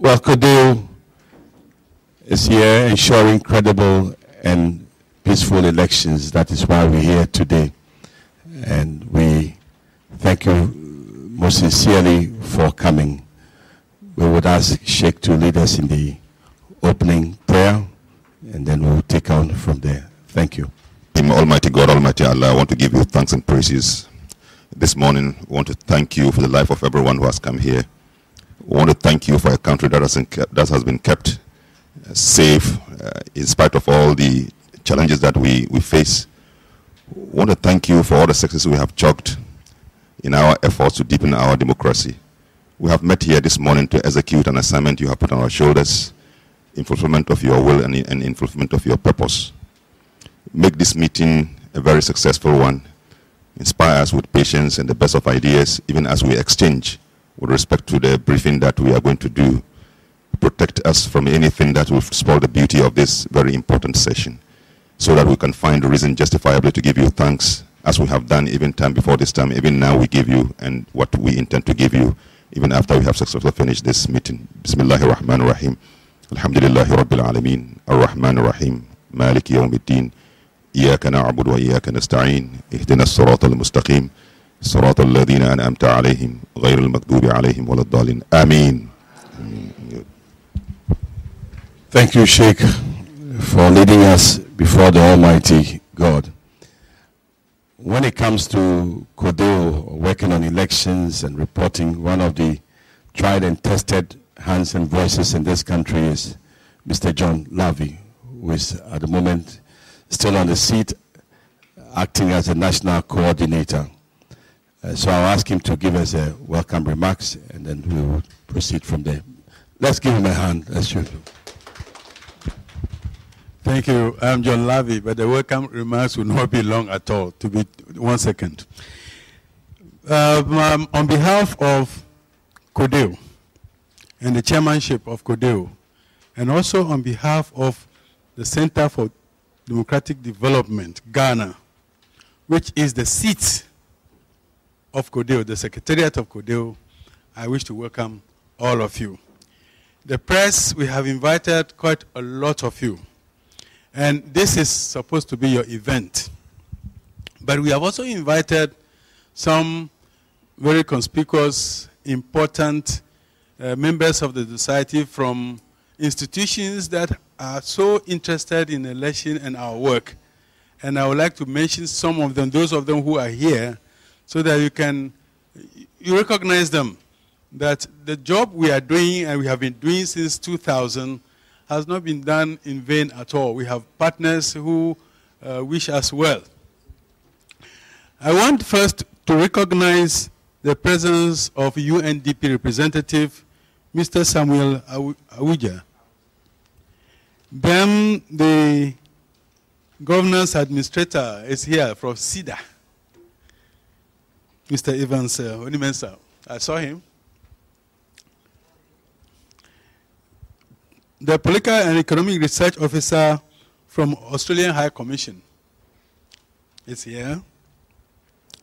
Well, Codeo is here ensuring credible and peaceful elections. That is why we're here today. And we thank you most sincerely for coming. We would ask Sheikh to lead us in the opening prayer, and then we'll take on from there. Thank you. Almighty God, Almighty Allah, I want to give you thanks and praises. This morning, I want to thank you for the life of everyone who has come here. I want to thank you for a country that has been kept safe in spite of all the challenges that we face. I want to thank you for all the successes we have chalked in our efforts to deepen our democracy. We have met here this morning to execute an assignment you have put on our shoulders in fulfillment of your will and in fulfillment of your purpose. Make this meeting a very successful one. Inspire us with patience and the best of ideas, even as we exchange with respect to the briefing that we are going to do. Protect us from anything that will spoil the beauty of this very important session, so that we can find a reason justifiably to give you thanks, as we have done even time before this time. Even now we give you, and what we intend to give you, even after we have successfully finished this meeting. Bismillahir Rahmanir Rahim. Alhamdulillahi Rabbil Alameen. Ar-Rahmanir Rahim. Maliki Yawmiddin. إياك نعبد وإياك نستعين اهدنا الصراط المستقيم صراط الذين أنعمت عليهم غير المغضوب عليهم ولا الضالين آمين. Thank you, Sheikh, for leading us before the Almighty God. When it comes to Codeo, working on elections and reporting, one of the tried and tested hands and voices in this country is Mr. John Lavey, who is at the moment still on the seat, acting as a national coordinator. So I'll ask him to give us a welcome remarks, and then we will proceed from there. Let's give him a hand. Let's show him. Thank you. I'm John Lavey, but the welcome remarks will not be long at all. To be 1 second. On behalf of Codeo and the chairmanship of Codeo, and also on behalf of the Center for Democratic Development, Ghana, which is the seat of Codeo, the secretariat of Codeo, I wish to welcome all of you. The press, we have invited quite a lot of you. And this is supposed to be your event. But we have also invited some very conspicuous, important members of the society from institutions that are so interested in election and our work. And I would like to mention some of them, those of them who are here, so that you recognize them, that the job we are doing and we have been doing since 2000 has not been done in vain at all. We have partners who wish us well. I want first to recognize the presence of UNDP representative, Mr. Samuel Awuja. Then the governance administrator is here from SIDA, Mr. Evans Onimensa. I saw him. The Political and Economic Research Officer from Australian High Commission is here.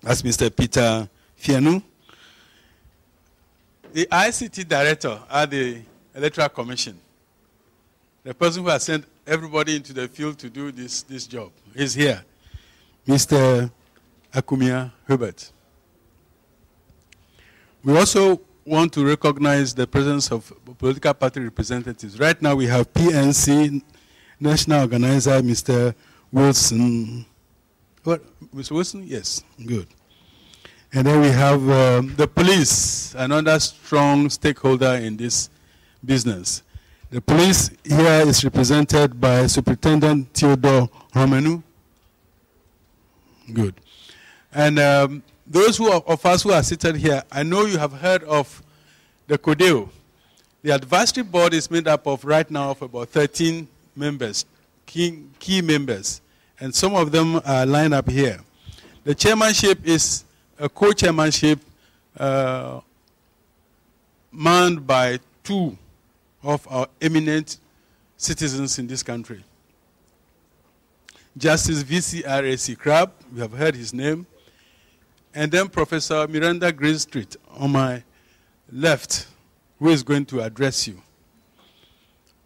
That's Mr. Peter Fianu. The ICT Director at the Electoral Commission, the person who has sent everybody into the field to do this job, is here. Mr. Akumia Hubert. We also want to recognize the presence of political party representatives. Right now we have PNC National Organizer, Mr. Wilson. What? Mr. Wilson? Yes, good. And then we have the police, another strong stakeholder in this business. The police here is represented by Superintendent Theodore Romenu. Good. And those of us who are seated here, I know you have heard of the Codeo. The advisory board is made up of right now of about 13 members, key members, and some of them are lined up here. The chairmanship is a co-chairmanship manned by two of our eminent citizens in this country. Justice VCRAC Crab, we have heard his name, and then Professor Miranda Greenstreet on my left, who is going to address you.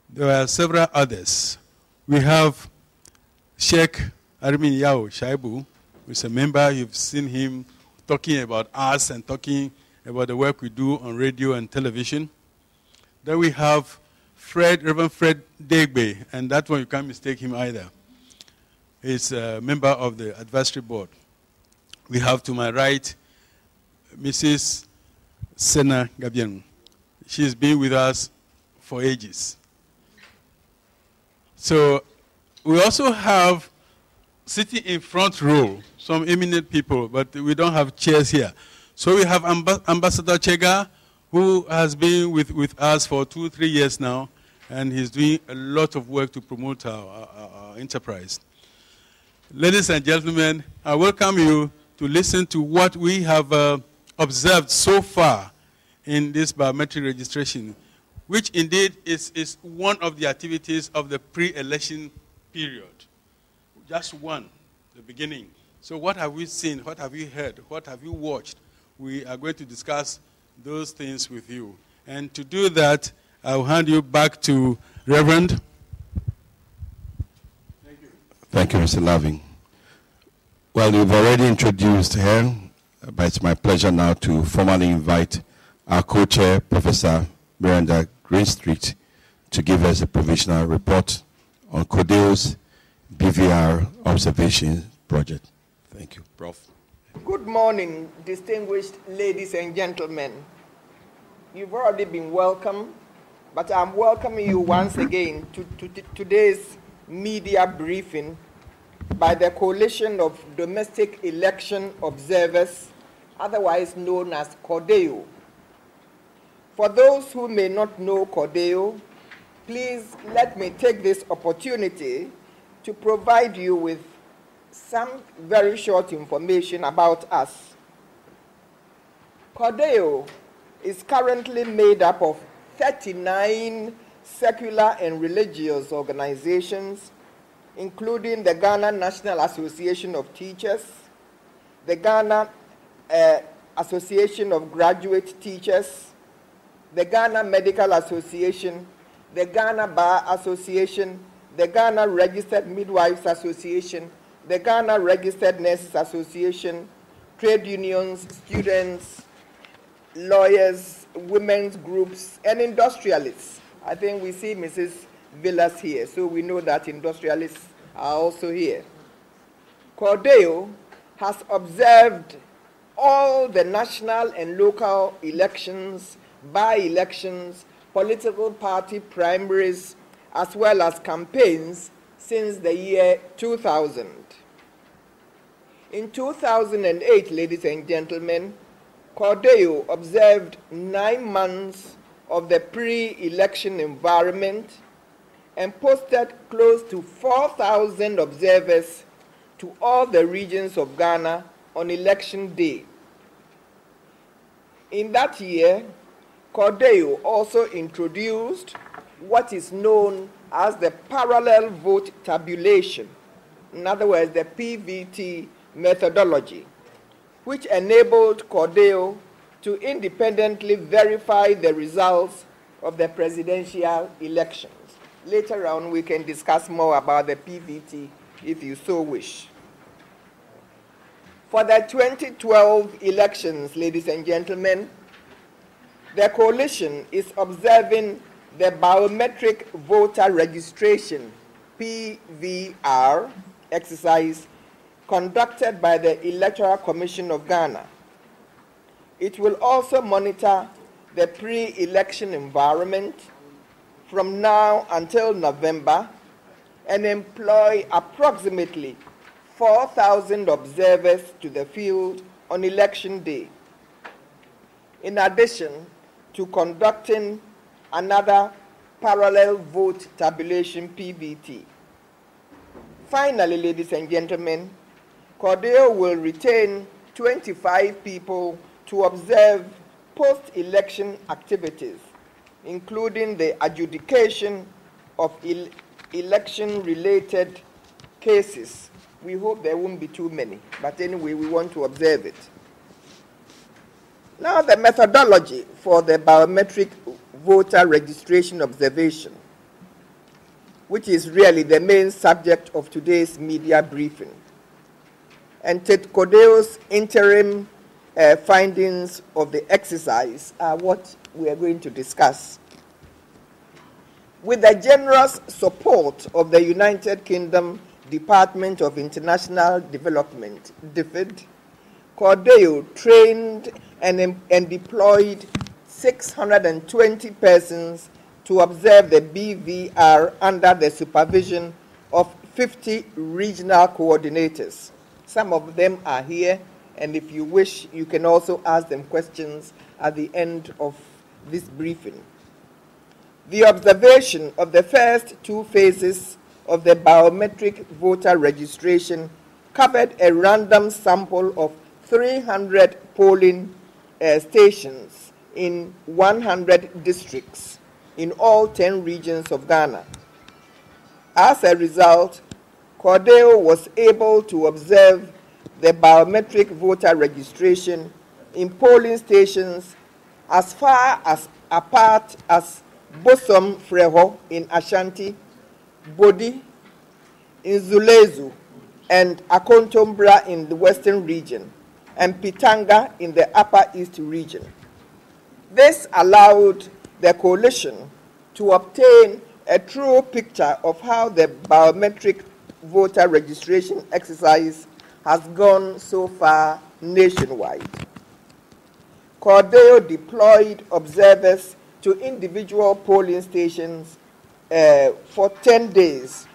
There are several others. We have Sheikh Armin Yao Shaibu, who is a member. You've seen him talking about us and talking about the work we do on radio and television. Then we have Reverend Fred Degbe, and that one you can't mistake him either. He's a member of the advisory board. We have to my right Mrs. Sena Gabian. She's been with us for ages. So we also have, sitting in front row, some eminent people, but we don't have chairs here. So we have Ambassador Chega, who has been with us for 2-3 years now, and he's doing a lot of work to promote our enterprise. Ladies and gentlemen, I welcome you to listen to what we have observed so far in this biometric registration, which indeed is one of the activities of the pre-election period. Just one, the beginning. So what have we seen? What have you heard? What have you watched? We are going to discuss those things with you. And to do that, I'll hand you back to Reverend. Thank you. Thank you, Mr. Laving. Well, you've already introduced her, but it's my pleasure now to formally invite our co-chair, Professor Miranda Greenstreet, to give us a provisional report on Codeo's BVR observation project. Thank you, Prof. Good morning, distinguished ladies and gentlemen. You've already been welcome, but I'm welcoming you once again to today's media briefing by the Coalition of Domestic Election Observers, otherwise known as Codeo. For those who may not know Codeo, please let me take this opportunity to provide you with some very short information about us. Codeo is currently made up of 39 secular and religious organizations, including the Ghana National Association of Teachers, the Ghana Association of Graduate Teachers, the Ghana Medical Association, the Ghana Bar Association, the Ghana Registered Midwives Association, the Ghana Registered Nurses Association, trade unions, students, lawyers, women's groups, and industrialists. I think we see Mrs. Villas here, so we know that industrialists are also here. Codeo has observed all the national and local elections, by-elections, political party primaries, as well as campaigns since the year 2000. In 2008, ladies and gentlemen, Codeo observed 9 months of the pre-election environment and posted close to 4,000 observers to all the regions of Ghana on election day. In that year, Codeo also introduced what is known as the parallel vote tabulation, in other words, the PVT methodology, which enabled Codeo to independently verify the results of the presidential elections. Later on, we can discuss more about the PVT if you so wish. For the 2012 elections, ladies and gentlemen, the coalition is observing the biometric voter registration, PVR, exercise conducted by the Electoral Commission of Ghana. It will also monitor the pre-election environment from now until November and employ approximately 4,000 observers to the field on election day, in addition to conducting another parallel vote tabulation PVT. Finally, ladies and gentlemen, Codeo will retain 25 people to observe post-election activities, including the adjudication of election-related cases. We hope there won't be too many, but anyway, we want to observe it. Now, the methodology for the biometric voter registration observation. which is really the main subject of today's media briefing. And Codeo's interim findings of the exercise are what we are going to discuss. With the generous support of the United Kingdom Department of International Development, DFID, Codeo trained and deployed 620 persons to observe the BVR under the supervision of 50 regional coordinators. Some of them are here, and if you wish, you can also ask them questions at the end of this briefing. The observation of the first two phases of the biometric voter registration covered a random sample of 300 polling stations in 100 districts in all 10 regions of Ghana. As a result, Codeo was able to observe the biometric voter registration in polling stations as far as apart as Bosom Freho in Ashanti, Bodi in Zulezu, and Akontombra in the western region, and Pitanga in the upper east region. This allowed the coalition to obtain a true picture of how the biometric voter registration exercise has gone so far nationwide. Codeo deployed observers to individual polling stations for 10 days.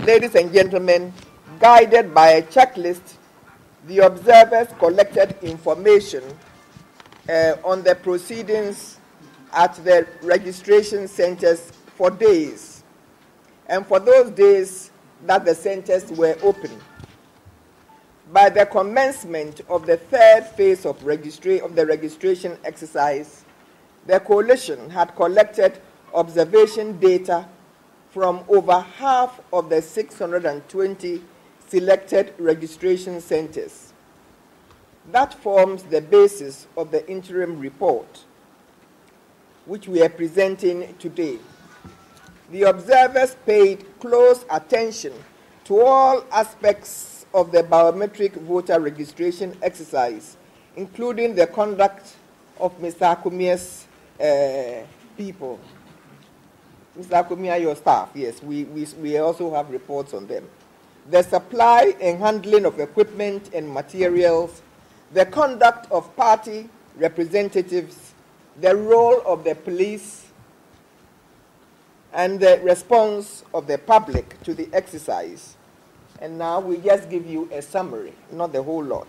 Ladies and gentlemen, guided by a checklist, the observers collected information on the proceedings at the registration centers for days, and for those days that the centers were open. By the commencement of the third phase of the registration exercise, the coalition had collected observation data from over half of the 620 selected registration centers. That forms the basis of the interim report, which we are presenting today. The observers paid close attention to all aspects of the biometric voter registration exercise, including the conduct of Mr. Akumia's people. Mr. Akumia, your staff, yes, we also have reports on them. The supply and handling of equipment and materials, the conduct of party representatives, the role of the police, and the response of the public to the exercise. And now we just give you a summary, not the whole lot.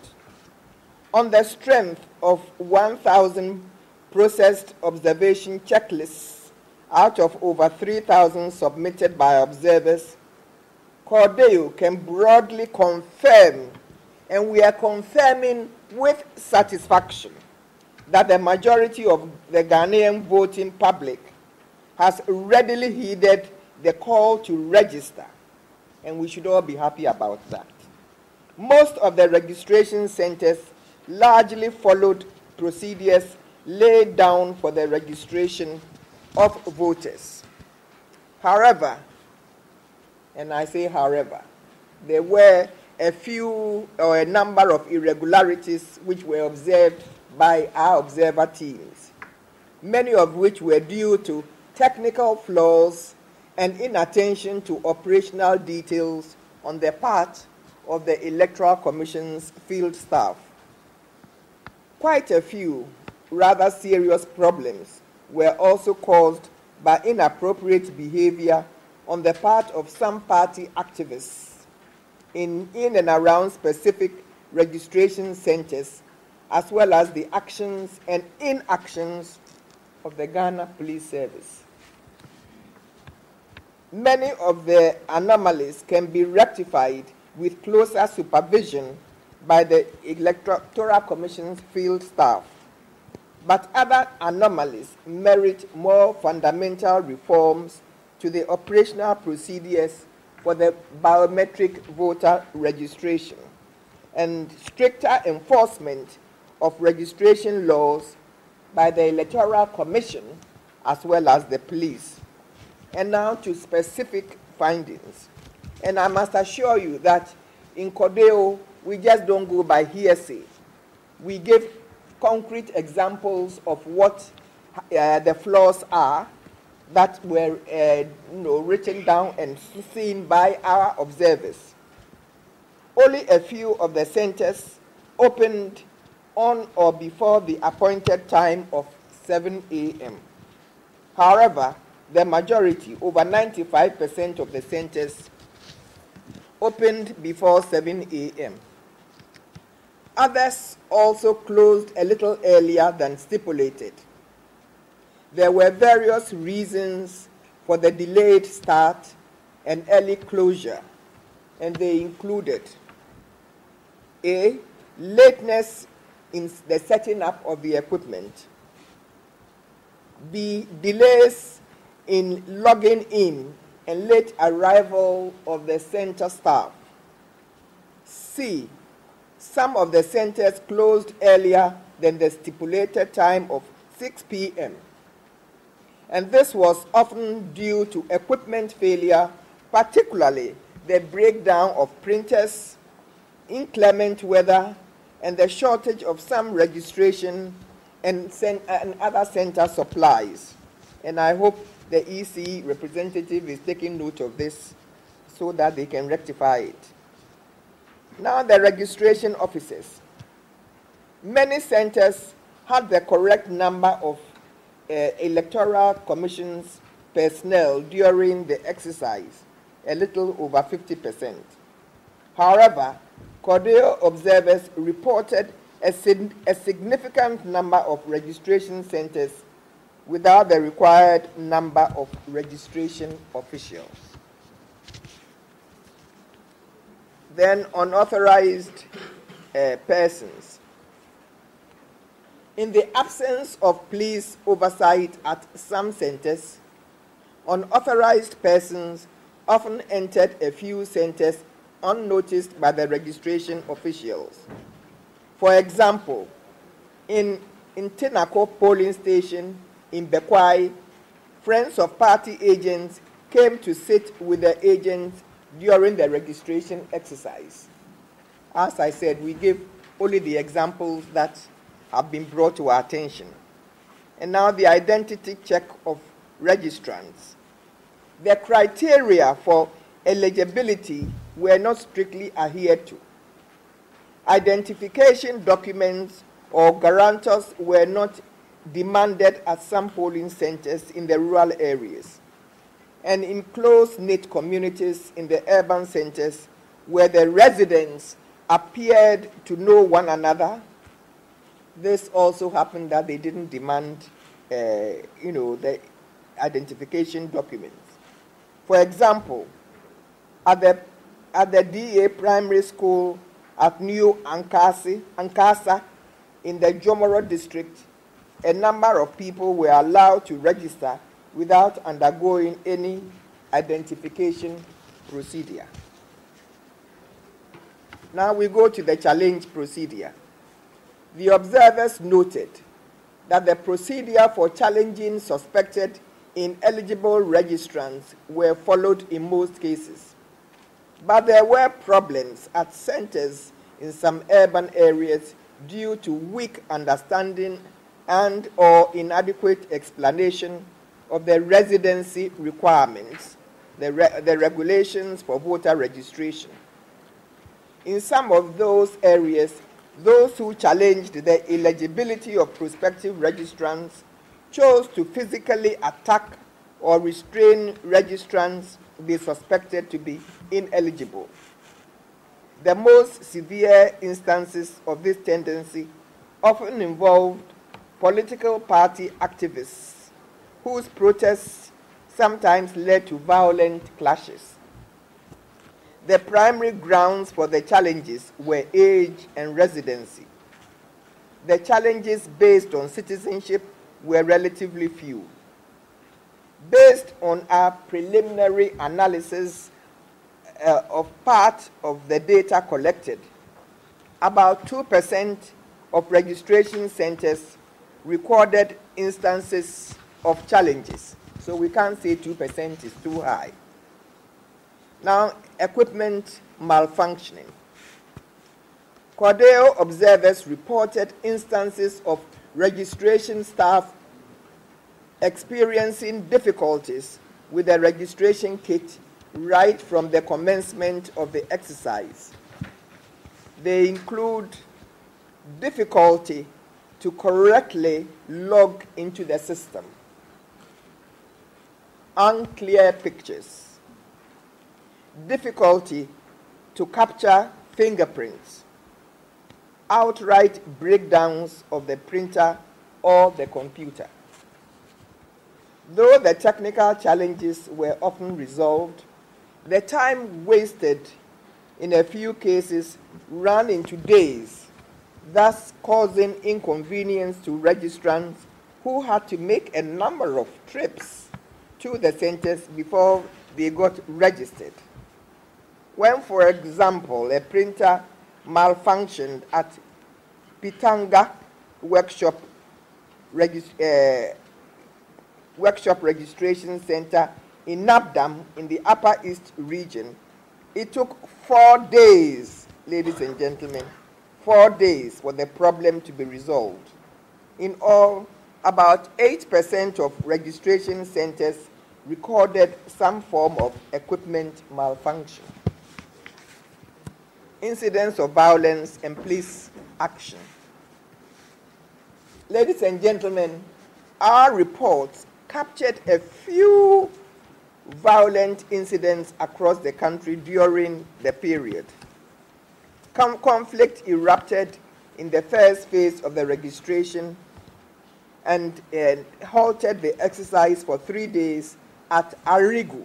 On the strength of 1,000 processed observation checklists out of over 3,000 submitted by observers, Codeo can broadly confirm, and we are confirming with satisfaction, that the majority of the Ghanaian voting public has readily heeded the call to register, and we should all be happy about that. Most of the registration centers largely followed procedures laid down for the registration of voters. However, and I say however, there were a few or a number of irregularities which were observed by our observer teams, many of which were due to technical flaws and inattention to operational details on the part of the Electoral Commission's field staff. Quite a few rather serious problems were also caused by inappropriate behavior on the part of some party activists in and around specific registration centers, as well as the actions and inactions of the Ghana Police Service. Many of the anomalies can be rectified with closer supervision by the Electoral Commission's field staff, but other anomalies merit more fundamental reforms to the operational procedures for the biometric voter registration and stricter enforcement of registration laws by the Electoral Commission as well as the police. And now to specific findings. And I must assure you that in Codeo, we just don't go by hearsay. We give concrete examples of what the flaws are that were written down and seen by our observers. Only a few of the centers opened on or before the appointed time of 7 a.m. However, the majority, over 95% of the centers, opened before 7 a.m. Others also closed a little earlier than stipulated. There were various reasons for the delayed start and early closure, and they included A, lateness in the setting up of the equipment, B, delays in logging in and late arrival of the center staff, C, some of the centers closed earlier than the stipulated time of 6 p.m. And this was often due to equipment failure, particularly the breakdown of printers, inclement weather, and the shortage of some registration and other center supplies. And I hope the EC representative is taking note of this so that they can rectify it. Now the registration officers. Many centers had the correct number of electoral commission's personnel during the exercise, a little over 50%. However, Codeo observers reported a significant number of registration centers without the required number of registration officials. Then unauthorized persons. In the absence of police oversight at some centers, unauthorized persons often entered a few centers unnoticed by the registration officials. For example, in Tenako polling station in Bekwai, friends of party agents came to sit with the agents during the registration exercise. As I said, we give only the examples that have been brought to our attention. And now the identity check of registrants. The criteria for eligibility were not strictly adhered to. Identification documents or guarantors were not demanded at some polling centers in the rural areas. And in close-knit communities in the urban centers where the residents appeared to know one another, this also happened that they didn't demand, the identification documents. For example, at the DA primary school at New Ankasa in the Jomoro district, a number of people were allowed to register without undergoing any identification procedure. Now we go to the challenge procedure. The observers noted that the procedure for challenging suspected ineligible registrants were followed in most cases. But there were problems at centers in some urban areas due to weak understanding and or inadequate explanation of the residency requirements, the regulations for voter registration. In some of those areas, those who challenged the eligibility of prospective registrants chose to physically attack or restrain registrants they suspected to be ineligible. The most severe instances of this tendency often involved political party activists whose protests sometimes led to violent clashes. The primary grounds for the challenges were age and residency. The challenges based on citizenship were relatively few. Based on our preliminary analysis of part of the data collected, about 2% of registration centers recorded instances of challenges. So we can't say 2% is too high. Now, equipment malfunctioning. Codeo observers reported instances of registration staff experiencing difficulties with the registration kit right from the commencement of the exercise. They include difficulty to correctly log into the system, unclear pictures, difficulty to capture fingerprints, outright breakdowns of the printer or the computer. Though the technical challenges were often resolved, the time wasted in a few cases ran into days, thus causing inconvenience to registrants who had to make a number of trips to the centers before they got registered. When, for example, a printer malfunctioned at Pitanga Workshop Registration Center in Nabdam in the Upper East region, it took 4 days, ladies and gentlemen, 4 days for the problem to be resolved. In all, about 8% of registration centers recorded some form of equipment malfunction. Incidents of violence and police action. Ladies and gentlemen, our reports captured a few violent incidents across the country during the period. Conflict erupted in the first phase of the registration and halted the exercise for 3 days at Arigu.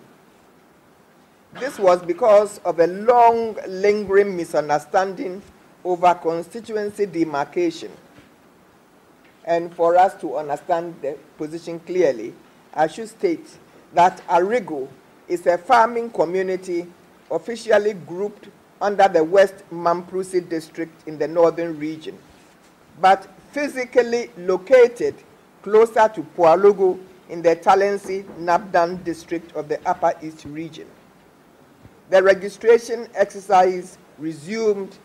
This was because of a long, lingering misunderstanding over constituency demarcation. And for us to understand the position clearly, I should state that Arigu is a farming community officially grouped under the West Mamprusi district in the northern region, but physically located closer to Pualugu in the Talensi Nabdan district of the Upper East region. The registration exercise resumed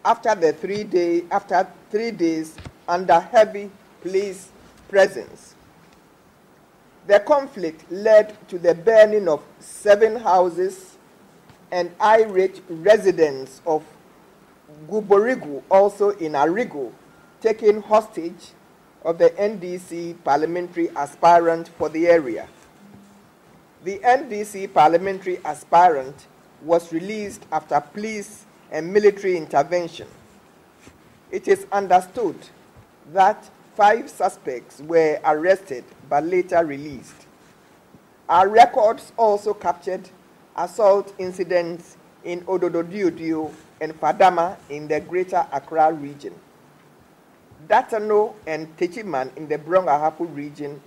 after 3 days under heavy police presence. The conflict led to the burning of 7 houses and irate residents of Guborigu, also in Arigu, taking hostage of the NDC parliamentary aspirant for the area. The NDC parliamentary aspirant was released after police and military intervention. It is understood that 5 suspects were arrested but later released. Our records also captured assault incidents in Odododiudio and Fadama in the Greater Accra region, Datano and Techiman in the Brong-Ahafo region,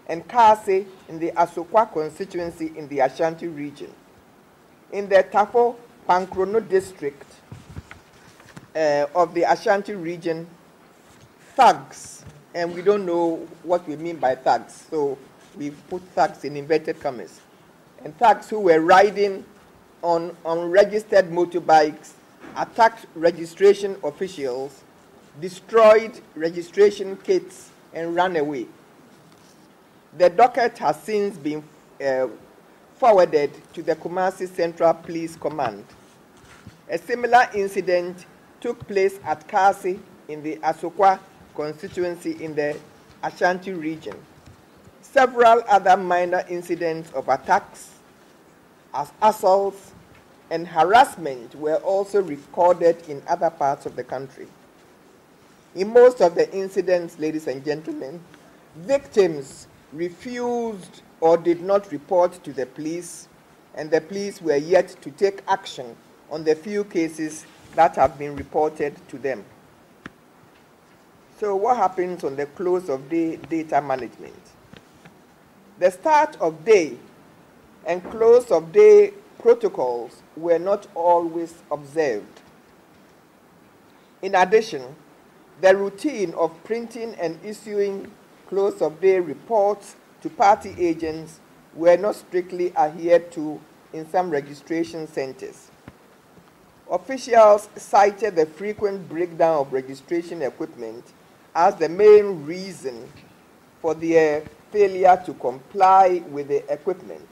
and Kase in the Asokwa constituency in the Ashanti region. In the Tafo Pankrono district of the Ashanti region, thugs, and we don't know what we mean by thugs, so we put thugs in inverted commas, and thugs who were riding on unregistered motorbikes attacked registration officials, destroyed registration kits, and ran away. The docket has since been forwarded to the Kumasi Central Police Command. A similar incident took place at Kasi in the Asokwa constituency in the Ashanti region. Several other minor incidents of attacks, assaults, and harassment were also recorded in other parts of the country. In most of the incidents, ladies and gentlemen, victims refused or did not report to the police, and the police were yet to take action on the few cases that have been reported to them. So what happens on the close of day data management? The start of day and close of day protocols were not always observed. In addition, the routine of printing and issuing close of day reports to party agents were not strictly adhered to in some registration centers. Officials cited the frequent breakdown of registration equipment as the main reason for their failure to comply with the equipment.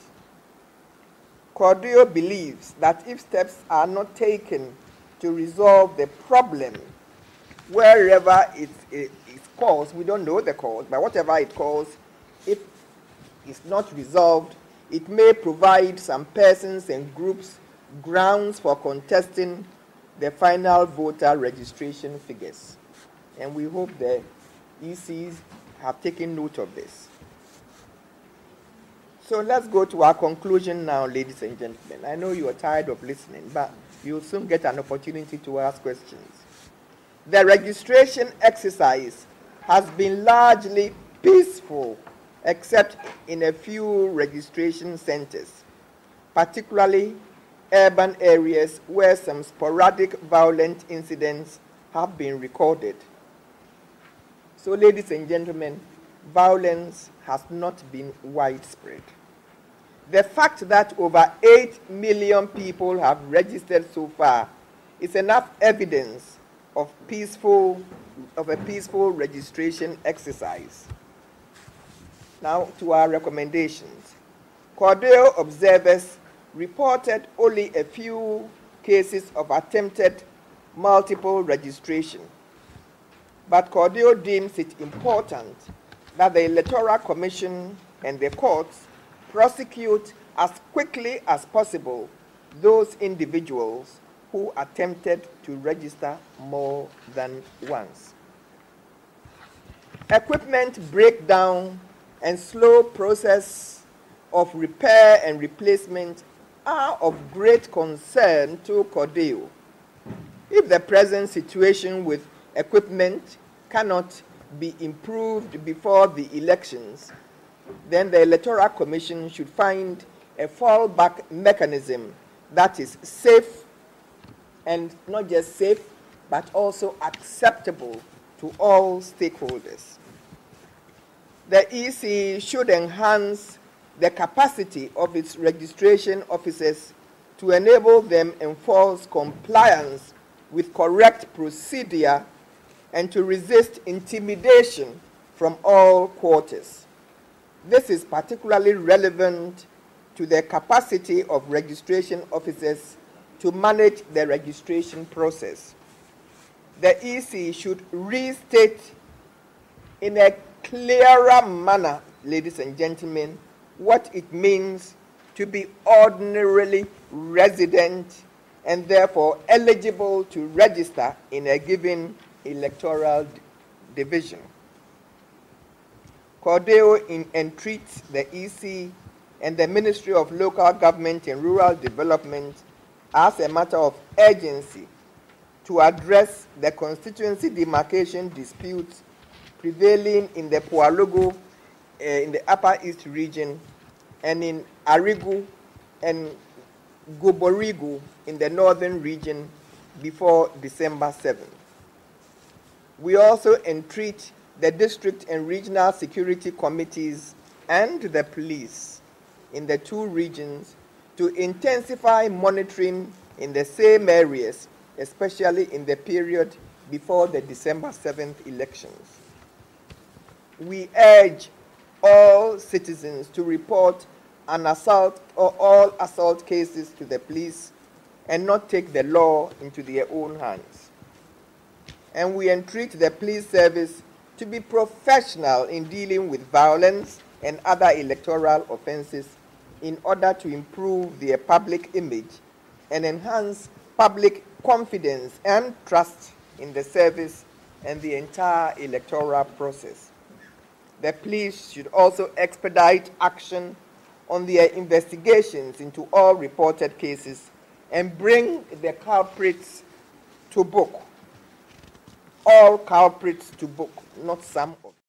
Codeo believes that if steps are not taken to resolve the problem, wherever it's caused, we don't know the cause, but whatever it caused, if it's not resolved, it may provide some persons and groups grounds for contesting the final voter registration figures. And we hope the ECs have taken note of this. So let's go to our conclusion now, ladies and gentlemen. I know you are tired of listening, but you'll soon get an opportunity to ask questions. The registration exercise has been largely peaceful, except in a few registration centers, particularly urban areas where some sporadic violent incidents have been recorded. So, ladies and gentlemen, violence has not been widespread. The fact that over 8 million people have registered so far is enough evidence of a peaceful registration exercise. Now to our recommendations. Codeo observers reported only a few cases of attempted multiple registration, but Codeo deems it important that the Electoral Commission and the courts prosecute as quickly as possible those individuals who attempted to register more than once. Equipment breakdown and slow process of repair and replacement are of great concern to Codeo. If the present situation with equipment cannot be improved before the elections, then the Electoral Commission should find a fallback mechanism that is safe, and not just safe, but also acceptable to all stakeholders. The EC should enhance the capacity of its registration officers to enable them enforce compliance with correct procedure and to resist intimidation from all quarters. This is particularly relevant to the capacity of registration officers to manage the registration process. The EC should restate in a clearer manner, ladies and gentlemen, what it means to be ordinarily resident and therefore eligible to register in a given electoral division. Codeo entreats the EC and the Ministry of Local Government and Rural Development as a matter of urgency to address the constituency demarcation disputes prevailing in the Pualogo, in the Upper East region, and in Arigu and Goborigu in the Northern region before December 7th. We also entreat the district and regional security committees and the police in the two regions to intensify monitoring in the same areas, especially in the period before the December 7th elections. We urge all citizens to report an assault or all assault cases to the police and not take the law into their own hands. And we entreat the police service to be professional in dealing with violence and other electoral offenses in order to improve their public image and enhance public confidence and trust in the service and the entire electoral process. The police should also expedite action on their investigations into all reported cases and bring the culprits to book. All culprits to book, not some